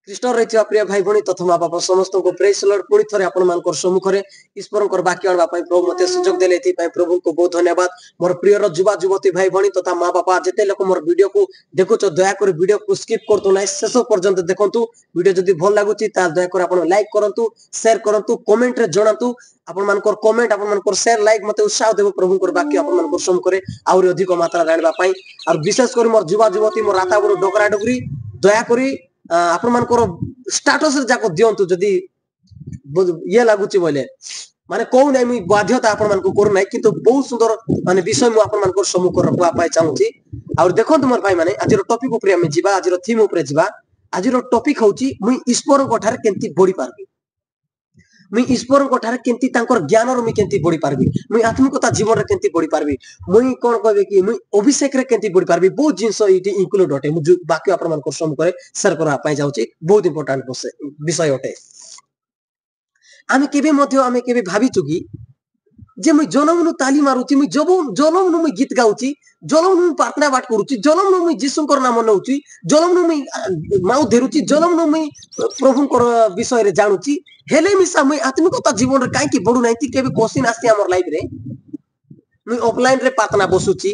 ଖ୍ରୀଷ୍ଟ ରହିଥିବା ପ୍ରିୟ ଭାଇ ଭଉଣୀ ତଥା ମା ବାପା ସମସ୍ତଙ୍କୁ ପ୍ରେଜ୍ ଲର୍ଡ ପୁଣି ଥରେ ଆପଣମାନଙ୍କର ସମ୍ମୁଖରେ ଈଶ୍ୱରଙ୍କର ବାକ୍ୟ ଆଣିବା ପାଇଁ ପ୍ରଭୁ ମୋତେ ସୁଯୋଗ ଦେଲେ ଏଥିପାଇଁ ପ୍ରଭୁଙ୍କୁ ବହୁତ ଧନ୍ୟବାଦ। ମୋର ପ୍ରିୟର ଯୁବା ଯୁବତୀ ଭାଇ ଭଉଣୀ ତଥା ମା ବାପା ଯେତେ ଲୋକ ମୋର ଭିଡିଓକୁ ଦେଖୁଛ ଦୟାକରି ଭିଡିଓକୁ ସ୍କିପ୍ କରନ୍ତୁ ନାହିଁ, ଶେଷ ପର୍ଯ୍ୟନ୍ତ ଦେଖନ୍ତୁ। ଭିଡିଓ ଯଦି ଭଲ ଲାଗୁଛି ତାହେଲେ ଦୟାକରି ଆପଣ ଲାଇକ୍ କରନ୍ତୁ, ସେୟାର କରନ୍ତୁ, କମେଣ୍ଟରେ ଜଣାନ୍ତୁ। ଆପଣମାନଙ୍କର କମେଣ୍ଟ ଆପଣମାନଙ୍କର ସେୟାର ଲାଇକ୍ ମୋତେ ଉତ୍ସାହ ଦେବ ପ୍ରଭୁଙ୍କର ବାକ୍ୟ ଆପଣମାନଙ୍କର ସମ୍ମୁଖରେ ଆହୁରି ଅଧିକ ମାତ୍ରାରେ ଆଣିବା ପାଇଁ। ଆଉ ବିଶେଷ କରି ମୋର ଯୁବା ଯୁବତୀ ମୋର ରାତାବୁରୁ ଡଗରା ଡଗରି ଦୟାକରି ଆପଣମାନଙ୍କର ଷ୍ଟାଟସ ଯାକ ଦିଅନ୍ତୁ ଯଦି ଇଏ ଲାଗୁଛି ବୋଇଲେ ମାନେ କହୁ ନାହିଁ ମୁଁ ବାଧ୍ୟତା ଆପଣମାନଙ୍କୁ କରୁନାହିଁ, କିନ୍ତୁ ବହୁତ ସୁନ୍ଦର ମାନେ ବିଷୟ ମୁଁ ଆପଣମାନଙ୍କର ସମ୍ମୁଖରେ ରଖିବା ପାଇଁ ଚାହୁଁଛି। ଆଉ ଦେଖନ୍ତୁ ମୋର ଭାଇ ମାନେ ଆଜିର ଟପିକ ଉପରେ ଆମେ ଯିବା, ଆଜିର ଥିମ୍ ଉପରେ ଯିବା। ଆଜିର ଟପିକ ହଉଛି ମୁଇଁ ଈଶ୍ୱରଙ୍କ ଠାରେ କେମିତି ବଢି ପାରିବି, ମୁଇଁ ଈଶ୍ୱରଙ୍କ ଠାରେ କେମିତି ତାଙ୍କର ଜ୍ଞାନରୁ ମୁଇଁ କେମିତି ବଢି ପାରିବି, ମୁଇଁ ଆତ୍ମିକତା ଜୀବନରେ କେମିତି ବଢି ପାରିବି, ମୁଇଁ କଣ କହିବି କି ମୁଇଁ ଅଭିଷେକରେ କେମିତି ବଢି ପାରିବି। ବହୁତ ଜିନିଷ ଏଇଠି ଇନକ୍ଲୁଡ ଅଟେ। ମୁଁ ବାକ୍ୟ ଆପଣମାନଙ୍କ ସମ୍ମୁଖରେ ସେୟାର କରିବା ପାଇଁ ଯାଉଛି। ବହୁତ ଇମ୍ପୋର୍ଟାଣ୍ଟ ବିଷୟ ଅଟେ। ଆମେ କେବେ ଭାବିଛୁ କି ଯେ ମୁଇଁ ଜନମରୁ ତାଲି ମାରୁଛି, ମୁଇଁ ଜନମରୁ ମୁଇଁ ଗୀତ ଗାଉଛି, ଜନମରୁ ମୁଇଁ ପ୍ରାର୍ଥନା ପାଠ କରୁଛି, ଜନମରୁ ମୁଇଁ ଯୀଶୁଙ୍କର ନାମ ନେଉଛି, ଜନମରୁ ମୁଇଁ ମାଉ ଧରୁଛି, ଜନମରୁ ମୁଇଁ ପ୍ରଭୁଙ୍କର ବିଷୟରେ ଜାଣୁଛି, ହେଲେ ମିଶା ମୁଇଁ ଆତ୍ମିକତା ଜୀବନରେ କାହିଁକି ବଢୁନାହିଁ କେବେ କୋଶ୍ଚିନ୍ ଆସିଛି ଆମର ଲାଇଫରେ। ମୁଇଁ ଅଫଲାଇନ ରେ ପ୍ରାର୍ଥନା ବସୁଛି,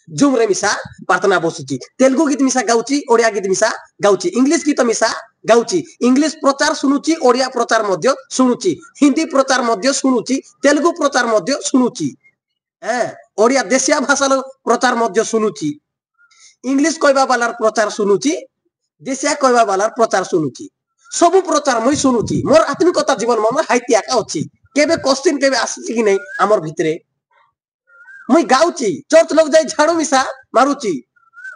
ଜୁମ ରେ ମିଶା ପ୍ରାର୍ଥନା ବସୁଛି, ତେଲୁଗୁ ଗୀତ ମିଶା ଗାଉଛି, ଓଡିଆ ଗୀତ ମିଶା ଗାଉଛି, ଇଂଲିଶ ଗୀତ ମିଶା ଗାଉଛି, ଇଂଲିଶ ପ୍ରଚାର ଶୁଣୁଛି, ଓଡିଆ ପ୍ରଚାର ମଧ୍ୟ ଶୁଣୁଛି, ହିନ୍ଦୀ ପ୍ରଚାର ମଧ୍ୟ ଶୁଣୁଛି, ତେଲୁଗୁ ପ୍ରଚାର ମଧ୍ୟ ଶୁଣୁଛି, ଓଡିଆ ଦେଶିଆ ଭାଷାର ପ୍ରଚାର ମଧ୍ୟ ଶୁଣୁଛି, ଇଂଲିଶ କହିବା ବାଲାର ପ୍ରଚାର ଶୁଣୁଛି, ଦେଶିଆ କହିବା ବାଲାର ପ୍ରଚାର ଶୁଣୁଛି, ସବୁ ପ୍ରଚାର ମୁଇଁ ଶୁଣୁଛି। ମୋର ଆତ୍ମିକତା ଜୀବନ ମନ ହାଇତି ଆକା ଅଛି। କେବେ କୋଶ୍ଚିନ୍ କେବେ ଆସିଛି କି ନାହିଁ ଆମର ଭିତରେ। ମୁଇଁ ଗାଉଛି, ଚର୍ଚ୍ଚ ଲୋକ ଯାଇ ଝାଡୁ ମିଶା ମାରୁଛି,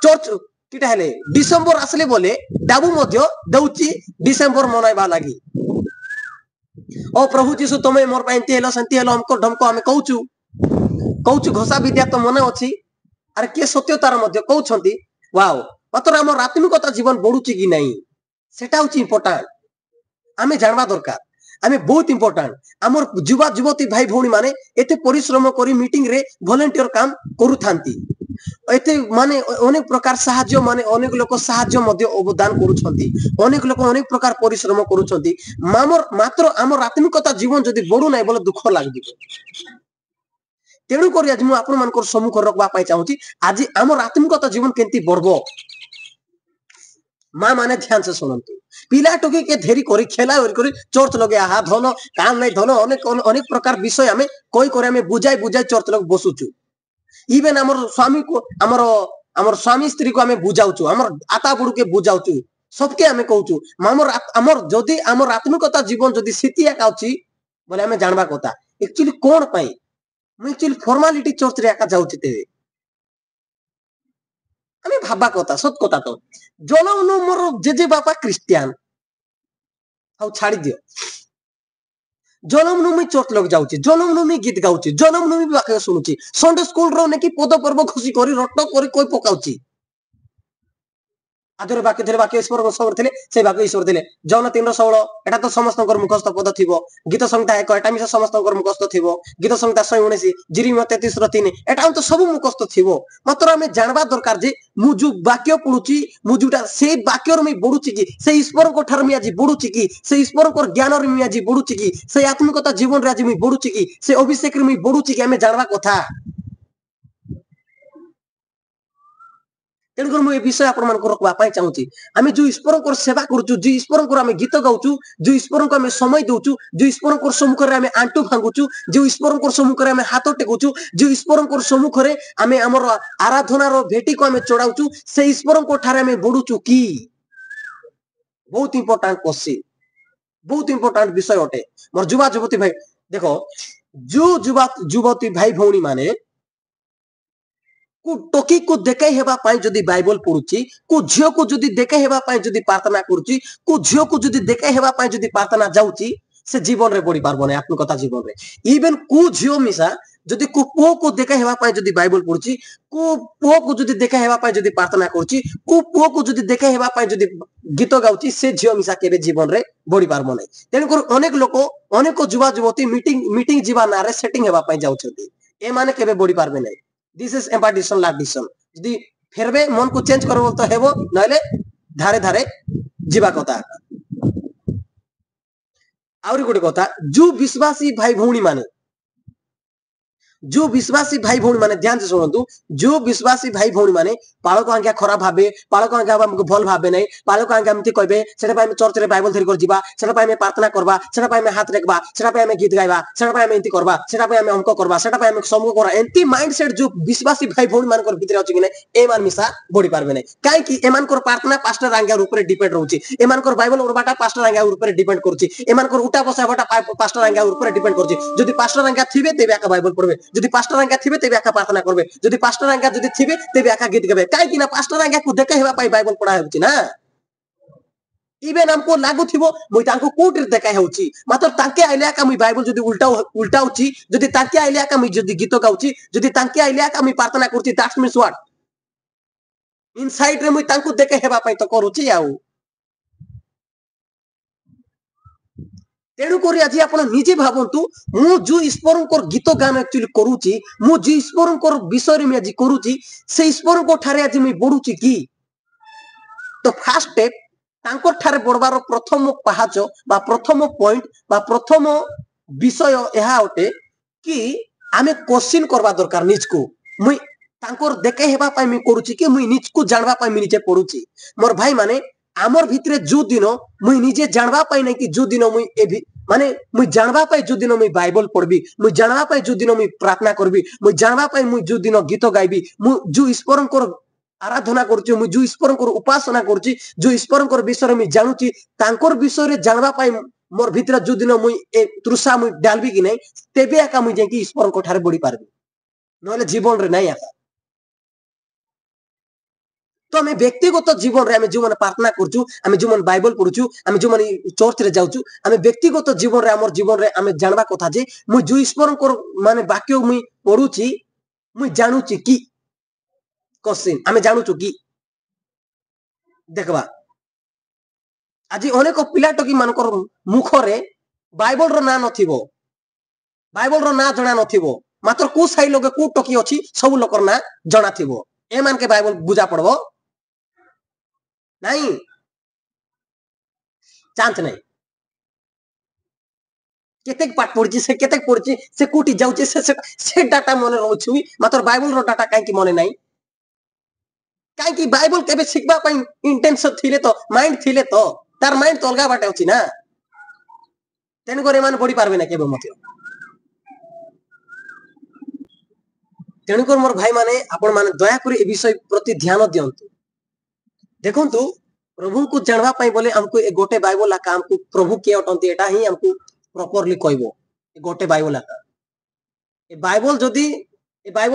ଚର୍ଚ୍ଚ କିଟା ହେଲେ ଡିସେମ୍ବର ଆସିଲେ ବୋଲେ ଡାବୁ ମଧ୍ୟ ଦଉଛି ଡିସେମ୍ବର ମନାଇବା ଲାଗି। ଓ ପ୍ରଭୁ ଯୀଶୁ ତମେ ମୋର ପାଇଁ ଏମିତି ହେଲ ସେମିତି ହେଲ ଅମକ ଢମକ ଆମେ କହୁଛୁ ଘୋଷା ବିଦ୍ୟା ତ ମନେ ଅଛି। ଆରେ କିଏ ସତ୍ୟତାର ମଧ୍ୟ କହୁଛନ୍ତି। ୱାଓ, ମାତ୍ର ଆମର ଆତ୍ମିକତା ଜୀବନ ବଢୁଛି କି ନାହିଁ ସେଟା ହଉଛି ଇମ୍ପୋର୍ଟାଣ୍ଟ। ଆମେ ଜାଣିବା ଦରକାର। ଆମେ ବହୁତ ଇମ୍ପୋର୍ଟାଣ୍ଟ। ଆମର ଯୁବା ଯୁବତୀ ଭାଇ ଭଉଣୀ ମାନେ ଏତେ ପରିଶ୍ରମ କରି ମିଟିଂ ରେ ଭଲେଣ୍ଟିୟର କାମ କରୁଥାନ୍ତି, ଏତେ ମାନେ ଅନେକ ପ୍ରକାର ସାହାଯ୍ୟ ମାନେ ଅନେକ ଲୋକ ସାହାଯ୍ୟ ମଧ୍ୟ ଅବଦାନ କରୁଛନ୍ତି, ଅନେକ ଲୋକ ଅନେକ ପ୍ରକାର ପରିଶ୍ରମ କରୁଛନ୍ତି। ମାତ୍ର ଆମର ଆତ୍ମିକତା ଜୀବନ ଯଦି ବଢୁନାହିଁ ବୋଲେ ଦୁଃଖ ଲାଗିବ। ତେଣୁକରି ଆଜି ମୁଁ ଆପଣମାନଙ୍କର ସମ୍ମୁଖରେ ରଖିବା ପାଇଁ ଚାହୁଁଛି ଆଜି ଆମର ଆତ୍ମିକତା ଜୀବନ କେମିତି ବଢବ। ମା ମାନେ ଧ୍ୟାନ ସେ ଶୁଣନ୍ତୁ। ପିଲା ଟୋକି କେ ଧେରି କରି ଖେଲା କରି ଚର୍ଚ୍ଚ ଲଗେ ଆହା ଧନ କାମ ନାଇଁ ଧନ ଅନେକ ପ୍ରକାର ବିଷୟ ଆମେ କହି ଆମେ ବୁଝାଇ ଚର୍ଚ୍ଚ ଲଗ ବସୁଛୁ। ଇଭେନ ଆମର ସ୍ୱାମୀକୁ ଆମର ସ୍ୱାମୀ ସ୍ତ୍ରୀକୁ ଆମେ ବୁଝାଉଛୁ, ଆମର ଆତା ବୁଡୁକେ ବୁଝାଉଛୁ, ସବକେ ଆମେ କହୁଛୁ। ଆମର ଯଦି ଆମର ଆତ୍ମିକତା ଜୀବନ ଯଦି ସ୍ଥିତି ଏକା ଅଛି ବୋଲେ ଆମେ ଜାଣବା କଥା ଏକ୍ଚୁଆଲି କଣ ପାଇଁ ମୁଁ ଏକ୍ଚୁଆଲି ଫର୍ମାଲିଟି ଚର୍ଚ୍ଚ ରେ ଏକା ଯାଉଛି। ତେବେ ଆମେ ଭାବା କଥା ସତ କଥା ତ ଜନମରୁ ମୋର ଜେଜେ ବାପା ଖ୍ରୀଷ୍ଟିଆନ, ଆଉ ଛାଡି ଦିଅ। ଜନମରୁ ମୁଇଁ ଚର୍ଚ୍ଚ ଲଗ ଯାଉଛି, ଜନମରୁ ମୁଇଁ ଗୀତ ଗାଉଛି, ଜନମରୁ ମୁଇଁ ବାକ୍ୟ ଶୁଣୁଛି, ସଣ୍ଡେ ସ୍କୁଲ ର ନେକି ପଦ ପର୍ବ ଖୁସି କରି ରଟ କରି କହି ପକାଉଛି। ଆଦରେ ବାକ୍ୟ ଥିଲେ ବାକ୍ୟ ଈଶ୍ୱରଙ୍କ ସବରେ ଥିଲେ ସେଇ ବାକ୍ୟ ଈଶ୍ୱର ଥିଲେ। ଜନ 3:16 ଏଟା ତ ସମସ୍ତଙ୍କର ମୁଖସ୍ଥ ପଦ ଥିବ। ଗୀତ ସଂହିତା 1 ଏଟା ମିଶା ସମସ୍ତଙ୍କର ମୁଖସ୍ଥ ଥିବ। ଗୀତ ସଂହିତା 119, ଜିରିମିୟ 33:3 ଏଟା ତ ସବୁ ମୁଖସ୍ଥ ଥିବ। ମାତ୍ର ଆମେ ଜାଣବା ଦରକାର ଯେ ମୁଁ ଯୋଉ ବାକ୍ୟ ପଢୁଛି, ମୁଁ ଯୋଉଟା ସେଇ ବାକ୍ୟରୁ ମୁଁ ବଢୁଛି କି, ସେଇ ଈଶ୍ୱରଙ୍କ ଠାରୁ ମୁଁ ଆଜି ବଢୁଛି କି, ସେଇ ଈଶ୍ୱରଙ୍କର ଜ୍ଞାନରେ ମୁଁ ଆଜି ବଢୁଛି କି, ସେଇ ଆତ୍ମିକତା ଜୀବନରେ ଆଜି ମୁଁ ବଢୁଛି କି, ସେ ଅଭିଷେକରେ ମୁଁ ବଢୁଛି କି, ଆମେ ଜାଣବା କଥା। ତେଣୁକରି ମୁଁ ଏ ବିଷୟ ଆପଣମାନଙ୍କୁ ରଖିବା ପାଇଁ ଚାହୁଁଛି। ଆମେ ଯୋଉ ଈଶ୍ୱରଙ୍କର ସେବା କରୁଛୁ, ଯୋଉ ଈଶ୍ୱରଙ୍କର ଆମେ ଗୀତ ଗାଉଛୁ, ଯୋଉ ଈଶ୍ୱରଙ୍କୁ ଆମେ ସମୟ ଦଉଛୁ, ଯୋଉ ଈଶ୍ୱରଙ୍କର ସମ୍ମୁଖରେ ଆମେ ଆଣ୍ଟୁ ଭାଙ୍ଗୁଛୁ, ଯୋଉ ଈଶ୍ୱରଙ୍କର ସମ୍ମୁଖରେ ଆମେ ହାତ ଟେକୁଛୁ, ଯୋଉ ଈଶ୍ୱରଙ୍କର ସମ୍ମୁଖରେ ଆମେ ଆମର ଆରାଧନାର ଭେଟିକୁ ଆମେ ଚଢାଉଛୁ, ସେଇ ଈଶ୍ୱରଙ୍କ ଠାରେ ଆମେ ବଢୁଛୁ କି? ବହୁତ ଇମ୍ପୋର୍ଟାଣ୍ଟ କୋଶ୍ଚିନ୍, ବହୁତ ଇମ୍ପୋର୍ଟାଣ୍ଟ ବିଷୟ ଅଟେ। ମୋର ଯୁବା ଯୁବତୀ ଭାଇ ଦେଖ, ଯୋଉ ଯୁବତୀ ଭାଇ ଭଉଣୀ ମାନେ ଟୋକି को ଦେଖାଇ ହେବା ପାଇଁ ଯଦି ବାଇବଲ ପଢୁଛି, କୋ ଝିଅକୁ ଯଦି ଦେଖାଇ ହେବା ପାଇଁ ଯଦି ପ୍ରାର୍ଥନା କରୁଛି, କୋ ଝିଅକୁ ଯଦି ଦେଖାଇ ହେବା ପାଇଁ ଯଦି ପ୍ରାର୍ଥନା ଯାଉଛି, ସେ ଜୀବନରେ ବଢି ପାରବ ନାହିଁ ଆତ୍ମିକତା ଜୀବନରେ। ଇଭେନ କୋ ଝିଅ ମିଶା ଯଦି କୋ ପୁଅକୁ ଦେଖାଇ ହେବା ପାଇଁ ଯଦି ବାଇବଲ ପଢୁଛି, କୋ ପୁଅକୁ ଯଦି ଦେଖାଇ ହେବା ପାଇଁ ଯଦି ପ୍ରାର୍ଥନା କରୁଛି, କୋ ପୁଅକୁ ଯଦି ଦେଖାଇ ହେବା ପାଇଁ ଯଦି ଗୀତ ଗାଉଛି, ସେ ଝିଅ ମିଶା କେବେ ଜୀବନରେ ବଢି ପାରବ ନାହିଁ। ତେଣୁକରି ଅନେକ ଲୋକ ଅନେକ ଯୁବା ଯୁବତୀ ମିଟିଂ ଯିବା ନାଁରେ ସେଟିଂ ହେବା ପାଇଁ ଯାଉଛନ୍ତି, ଏମାନେ କେବେ ବଢି ପାରବେ ନାହିଁ। दिस इज एम्पार्टिशन लास्ट डिशन यदि फेरबे मन को चेंज करबो तो हेबो नहले धारे धारे जीवा कथा। आउरी गोटे कथा जो विश्वासी भाई भौणी माने जो विश्वासी भाई भौणी माने ध्यान से सुनतु जो विश्वासी भाई भौणी माने पालक आज्ञा खराब भावे पालक आज्ञा हमको भल भावे नहीं पालक आज्ञा एमती कहबे सेटा पाई चर्च रे बाइबल धरि कर जीवा सेटा पाई प्रार्थना करबा सेटा पाई हाथ रेखबा सेटा पाई गीत गाइबा सेटा पाई एमती करबा सेटा पाई अंक करबा सेटा पाई समूह करा एमती माइंडसेट जो विश्वासी भाई भौणी मानकर भितर अछि कि नै ए मान मिसा बढी पारबे नै काहे कि एमानकर प्रार्थना पास्टर आज्ञा ऊपर डिपेंड रहउछि एमानकर बाइबल उड़बाटा पास्टर आज्ञा ऊपर डिपेंड करूछि एमानकर उठा बसाबाटा पास्टर आज्ञा ऊपर डिपेंड करूछि जदि पास्टर आज्ञा थिबे तेबे आका बाइबल पढ़बे जदि पास्टर आज्ञा थिबे तेबे आका प्रार्थना करबे जदि पास्टर आज्ञा जदि थिबे तेबे आका गीत गाबे काहे कि ना पास्टर आज्ञा को देखे हेबा पाई बाइबल पढ़ा हेउछि ना इवेन हमको लागु थिबो मुई तांको कोट रे देखा हेउछि मात्र तांके आइले आका मुई बाइबल जदि उल्टाउछि जदि तांके आइले आका मुई जदि गीत गाउछि जदि तांके आइले आका मुई प्रार्थना करछि दैट मीन्स व्हाट इनसाइड रे मुई तांको देखे हेबा पाई तो करूछि आउ तेणु करी आज आपण निजे भाबंतु मु जो ईश्वरंकर गीत गान एक्चुअली करूची मु जो ईश्वरंकर विषय रे मैं आज करूची से ईश्वरंकर ठारे आज मैं बढुची की तो फर्स्ट स्टेप तांकर ठारे बढबार प्रथम पहाच बा प्रथम पॉइंट बा प्रथम विषय एहा होते कि आमे क्वेश्चन करबा दरकार निज को मुई तांकर देखे हेबा पाई मैं करूची कि मुई निज को जानबा पाई मैं निजे पढुची मोर भाई माने आमर भितरे जो दिन मुई निजे जानबा पाई नै कि जो दिन मुई माने मुई जानबा पाई जो दिन मुई बाइबल पढ़बी मुई जानबा पाई जो दिन मुई प्रार्थना करबी मुई जानबा पाई मुई जो दिन गीत गाइबी मु जो ईश्वरंकर आराधना करछि मु जो ईश्वरंकर उपासना करछि जो ईश्वरंकर विषय रे मुई जानुछि तांकर विषय रे जानबा पाई मोर भितरे जो दिन मुई ए तृषा मुई डालबी कि नै तेबे आका मुई जे कि ईश्वरंकर ठारे बढी पारबी नले जीवन रे नै आका तो आम व्यक्तिगत जीवन रे जो प्रार्थना करछु आम जो बाइबल पढ़ुछु आम जो चर्च रे जाउछु आम व्यक्तिगत जीवन रे हमर जीवन रे आम जानबा कथा जे मु जो ईश्वरंकर माने वाक्य मुई पढ़ुछि मुई जानुछि कि क्वेश्चन आम जानुछु कि देखबा आज अनेक पिला टकी मानकर मुख रे बाइबल रो ना नथिबो बाइबल रो ना जणा नथिबो मात्र को साई लोग को टकी अछि सब लोकर ना जणा थिबो ए मान के बाइबल बुझा पड़बो नहीं चांस नहीं केतेक पाठ पढ़छि से केतेक पढ़छि से कोटी जाउछि से डाटा मने रहउछि मात्र बाइबल रो डाटा काहे कि मने नाही काहे कि बाइबल केबे सिखबा पई इंटेंशन थिले तो माइंड थिले तो तार माइंड तो अलगा बाटे अछि ना तेन करे मान पढ़ी पारबे ना केबे मते तेन कर मोर भाई माने आपण माने दया करी ए विषय प्रति ध्यान दियंतु देखंतु प्रभु को जानवा पाई बोले हमको ए गोटे बाइबल आका हमको प्रभु के अटंती एटा ही हमको प्रॉपर्ली कहबो ए गोटे बाइबल आका ए बाइबल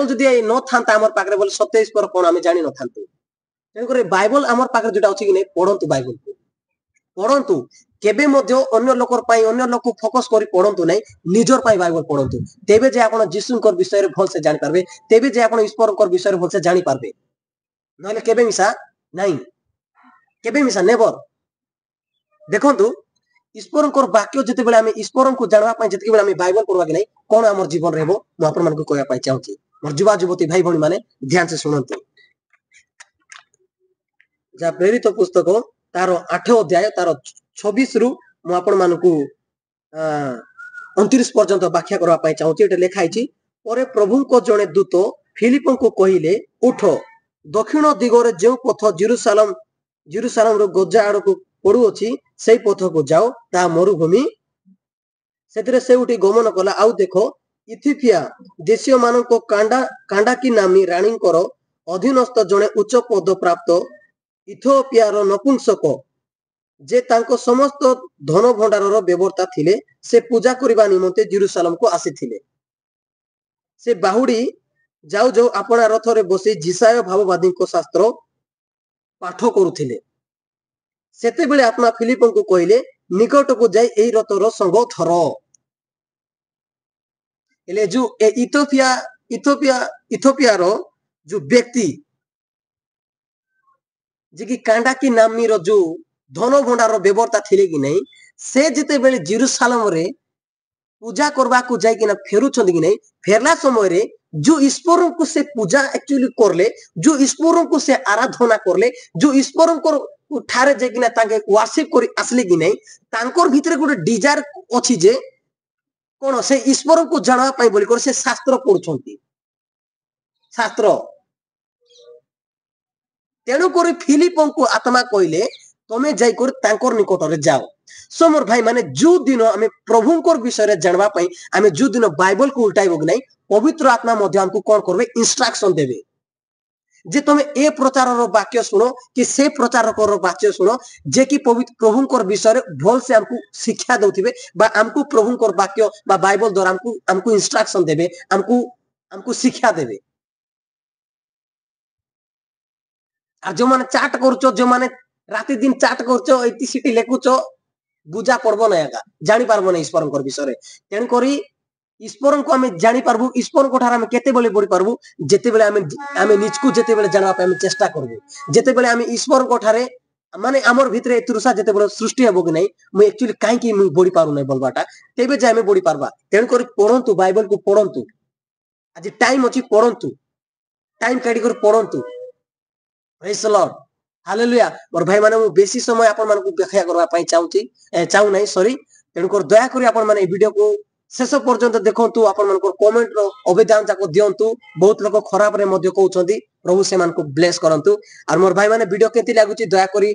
जदी न थांता हमर पाकरे बोले 27 पर कोन हमें जानि न थांतु तेन करे बाइबल हमर पाकरे जोटा अछि कि नै पढंतु बाइबल को पढंतु केबे मध्य अन्य लोकर पाई अन्य लोक फोकस करी पढंतु नै निजर पाई बाइबल पढंतु तेबे जे आपण जीसुकर विषय रे भल से जानि पारबे तेबे जे आपण ईश्वरकर विषय रे भल से जानि पारबे नले केबे मिसा नहीं केबे मिसा नेवर देखंतु ईश्वरकर वाक्य जते बेले हमें ईश्वर को जानवा पाई जते बेले हमें बाइबल पढवा के नै कोन हमर जीवन रहबो म आपण मान को कहया पाई चाहूची मोर युवा युवती भाई भणी माने ध्यान से सुनंतु जा प्रेरित पुस्तक तारो 8 अध्याय तारो 26 रु म आपण मान को 29 पर्यंत व्याख्या करवा पाई चाहूची एटा लेखा आइची परे प्रभु को जने दूत फिलिपन को कहिले उठ दक्षिण दिगरे जे पथ जेरूशलेम रो गजा आड़ को पड़ू अछि सेई पथ को जाओ ता मरुभूमि सेतरे से उठी गमन कला आउ देखो इथियोपिया देशीय मानन को कांडा की नामी रानी करो अधीनस्थ जने उच्च पद प्राप्त इथियोपिया रो नपुंसक जे तांको समस्त धन भंडार रो व्यवस्था थिले से पूजा करबा निमंते जेरूशलेम को आसीथिले से बाहुडी जाऊ जाऊ अपना रथ रे बसी जिसाय भाववादी को शास्त्र पाठ करुथिले सेते बेले अपना फिलिपन को कहले निकट को जाई एई रथ रो संग थरो एले जो इथियोपिया रो जो व्यक्ति जे कि कांडा की नामी रो जो धन भंडार रो व्यवस्था थिले कि नहीं से जते बेले जेरूशलेम रे पूजा करबा को जाई कि ना फेरु छंदी कि नहीं फेरला समय रे जो ईश्वर को से पूजा एक्चुअली करले जो ईश्वर को से आराधना करले जो ईश्वर को ठारे जेकिना तांके वर्शिप करी आसले कि नहीं तांकर भितरे गोटे डिजायर अछि जे कोन से ईश्वर को जानवा पई बोली कर से शास्त्र पढुछंती शास्त्र तेणु करी फिलिपन को आत्मा कहले तमे जाई कर तांकर निकट रे जाओ सो मोर भाई माने जो दिन आमे प्रभुंकर विषय रे जानवा पई आमे जो दिन बाइबल को उल्टाइबो कि नहीं पवित्र आत्मा मध्य हमको कोन करबे इंस्ट्रक्शन देबे जे तुम ए प्रचार वाक्य शुण कि से प्रचार वाक्य शुण जे कि पवित्र प्रभुंकर विषय भल से हमको शिक्षा दउथिबे बा हमको प्रभुंकर वाक्य बा बाइबल द्वारा हमको इंस्ट्रक्शन देबे हमको शिक्षा देबे आ जो माने चाट करछो जो माने राति दिन चाट करछो एति सिटी लेखुछो बुझा पड़बो ना एका जानि पारबो ना ईश्वरंकर विषय तेन करी ईश्वर को हमें जानी पारबू ईश्वर को ठार हमें केते बेले बढ़ी पारबू जेते बेले हमें निजकू जेते बेले जानवा पे हमें चेष्टा करबू जेते बेले हमें ईश्वर को ठारे माने हमर भितरे एतुरसा जेते बेले सृष्टि हेबो कि नहीं मु एक्चुअली काहे कि मु बढ़ी पारु नै बोलबाटा तेबे जे हमें बढ़ी पारबा तेन करी पढंतु बाइबल को पढंतु आज टाइम अछि पढंतु टाइम काढी कर पढंतु प्रेज द लॉर्ड हालेलुया मोर भाई माने मु बेसी समय आपन मान को व्याख्या करबा पई चाहू नै सॉरी तेन कर दया करी आपन माने वीडियो को शेष पर्यंत देखंतु आपन मन को कमेंट रो अभिदान जाको दियंतु बहुत लोग खराब रे मध्ये कहउछंती प्रभु से मान को ब्लेस करंतु और मोर भाई माने वीडियो केति लागुची दया करी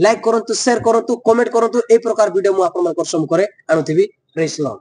लाइक करंतु शेयर करंतु कमेंट करंतु ए प्रकार वीडियो मु आपन मन को सम्मुख रे आनुथिबी प्रेज द लॉर्ड।